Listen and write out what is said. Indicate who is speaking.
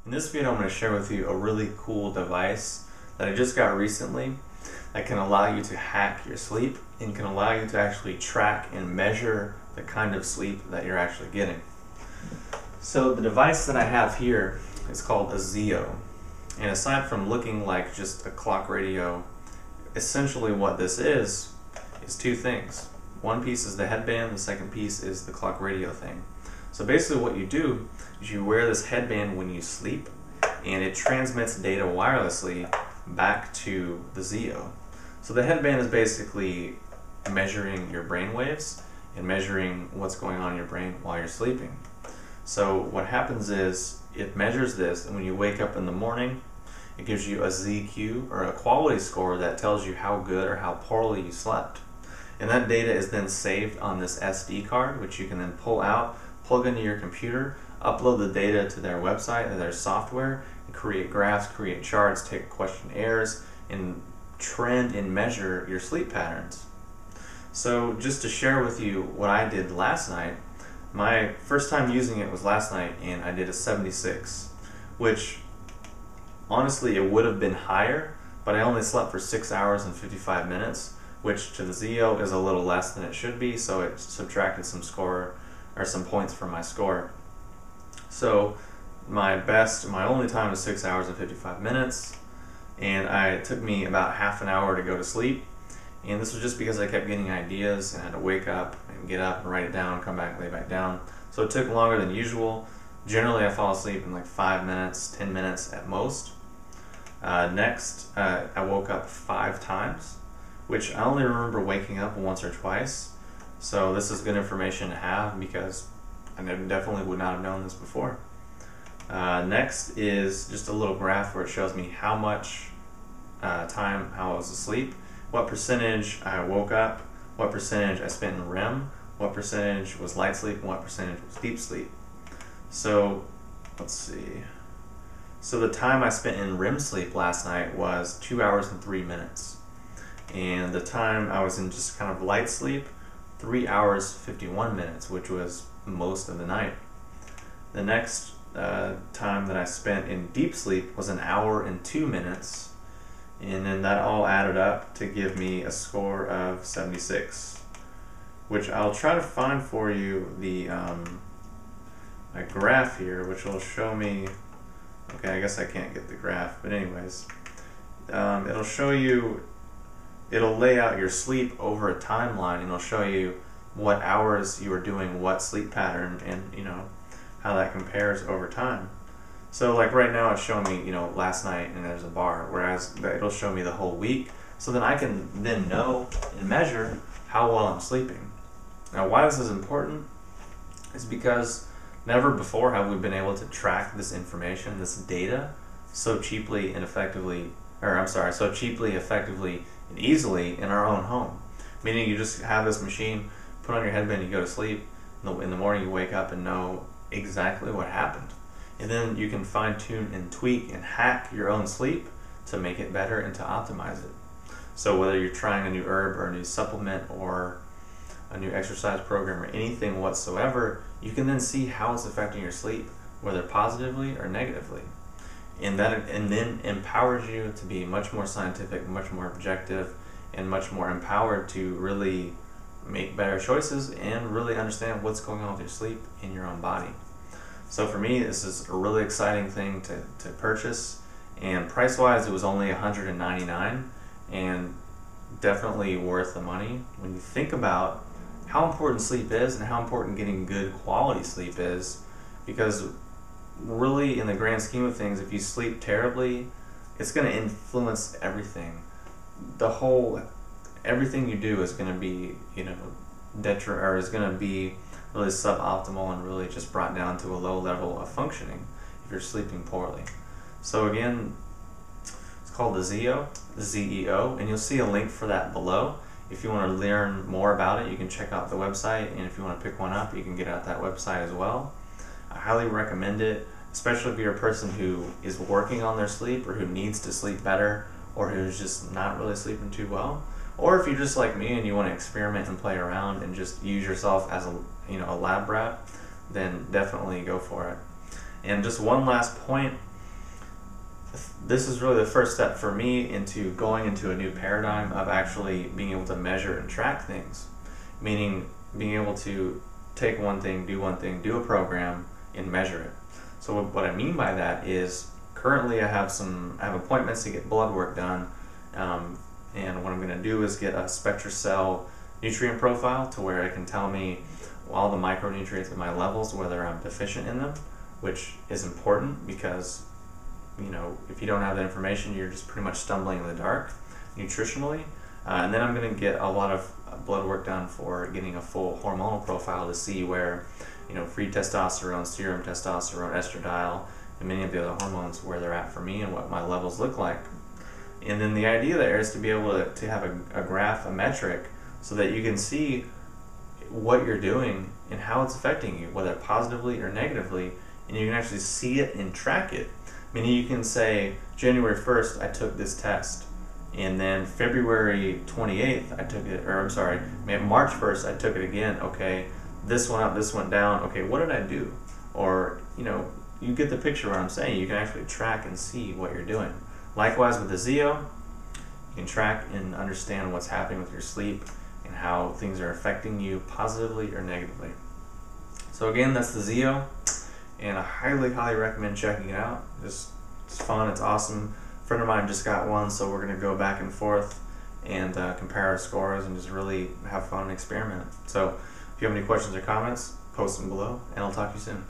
Speaker 1: In this video, I'm going to share with you a really cool device that I just got recently that can allow you to hack your sleep and can allow you to actually track and measure the kind of sleep that you're actually getting. So the device that I have here is called a Zeo. And aside from looking like just a clock radio, essentially what this is two things. One piece is the headband, the second piece is the clock radio thing. So basically what you do is you wear this headband when you sleep, and it transmits data wirelessly back to the Zeo. So the headband is basically measuring your brain waves and measuring what's going on in your brain while you're sleeping. So what happens is it measures this, and when you wake up in the morning, it gives you a ZQ, or a quality score, that tells you how good or how poorly you slept. And that data is then saved on this SD card, which you can then pull out, plug into your computer, upload the data to their website and their software, and create graphs, create charts, take questionnaires, and trend and measure your sleep patterns. So just to share with you what I did last night, my first time using it was last night, and I did a 76, which honestly it would have been higher, but I only slept for 6 hours and 55 minutes, which to the Zeo is a little less than it should be, so it subtracted some score, or some points from my score. So my only time was 6 hours and 55 minutes, and it took me about half an hour to go to sleep. And this was just because I kept getting ideas and I had to wake up and get up and write it down, come back, lay back down. So it took longer than usual. Generally I fall asleep in like 5 minutes, 10 minutes at most. Next, I woke up 5 times, which I only remember waking up once or twice. So this is good information to have because I definitely would not have known this before. Next is just a little graph where it shows me how much time I was asleep, what percentage I woke up, what percentage I spent in REM, what percentage was light sleep, and what percentage was deep sleep. So let's see. So the time I spent in REM sleep last night was 2 hours and 3 minutes. And the time I was in just kind of light sleep, 3 hours 51 minutes, which was most of the night. The next time that I spent in deep sleep was 1 hour and 2 minutes, and then that all added up to give me a score of 76, which I'll try to find for you the a graph here, which will show me. Okay, I guess I can't get the graph, but anyways, it'll show you. It'll lay out your sleep over a timeline, and it'll show you what hours you were doing what sleep pattern, and how that compares over time. So like right now it's showing me last night and there's a bar, whereas it'll show me the whole week, so then I can then know and measure how well I'm sleeping. Now why this is important is because never before have we been able to track this information, this data, so cheaply and effectively, effectively and easily in our own home. Meaning you just have this machine, put on your headband, you go to sleep, in the morning you wake up and know exactly what happened. And then you can fine tune and tweak and hack your own sleep to make it better and to optimize it. So whether you're trying a new herb or a new supplement or a new exercise program or anything whatsoever, you can then see how it's affecting your sleep, whether positively or negatively. And then empowers you to be much more scientific, much more objective, and much more empowered to really make better choices and really understand what's going on with your sleep in your own body. So for me, this is a really exciting thing to purchase, and price-wise it was only $199, and definitely worth the money when you think about how important sleep is and how important getting good quality sleep is, because really in the grand scheme of things, if you sleep terribly, it's going to influence everything. Everything you do is going to be is going to be really suboptimal and really just brought down to a low level of functioning if you're sleeping poorly. So again, it's called the Zeo, Z-E-O, and you'll see a link for that below. If you want to learn more about it, you can check out the website, and if you want to pick one up, you can get it at that website as well. I highly recommend it, especially if you're a person who is working on their sleep, or who needs to sleep better, or who's just not really sleeping too well. Or if you're just like me and you want to experiment and play around and just use yourself as a lab rat, then definitely go for it. And just one last point this is really the first step for me into going into a new paradigm of actually being able to measure and track things, meaning being able to take one thing, do a program, and measure it. So what I mean by that is currently I have appointments to get blood work done, and what I'm going to do is get a SpectraCell nutrient profile to where it can tell me all the micronutrients at my levels, whether I'm deficient in them, which is important because if you don't have that information, you're just pretty much stumbling in the dark nutritionally. And then I'm going to get a lot of blood work done for getting a full hormonal profile to see where, free testosterone, serum testosterone, estradiol, and many of the other hormones, where they're at for me and what my levels look like. And then the idea there is to be able to have a graph, a metric, so that you can see what you're doing and how it's affecting you, whether positively or negatively, and you can actually see it and track it. Meaning you can say, January 1st, I took this test, and then February 28th, I took it, or I'm sorry, March 1st, I took it again. Okay, this went up, this went down. Okay, what did I do? Or, you get the picture what I'm saying. You can actually track and see what you're doing. Likewise with the Zeo, you can track and understand what's happening with your sleep and how things are affecting you positively or negatively. So again, that's the Zeo, and I highly recommend checking it out. It's fun, it's awesome. A friend of mine just got one, so we're going to go back and forth and compare our scores and just really have fun and experiment. So if you have any questions or comments, post them below, and I'll talk to you soon.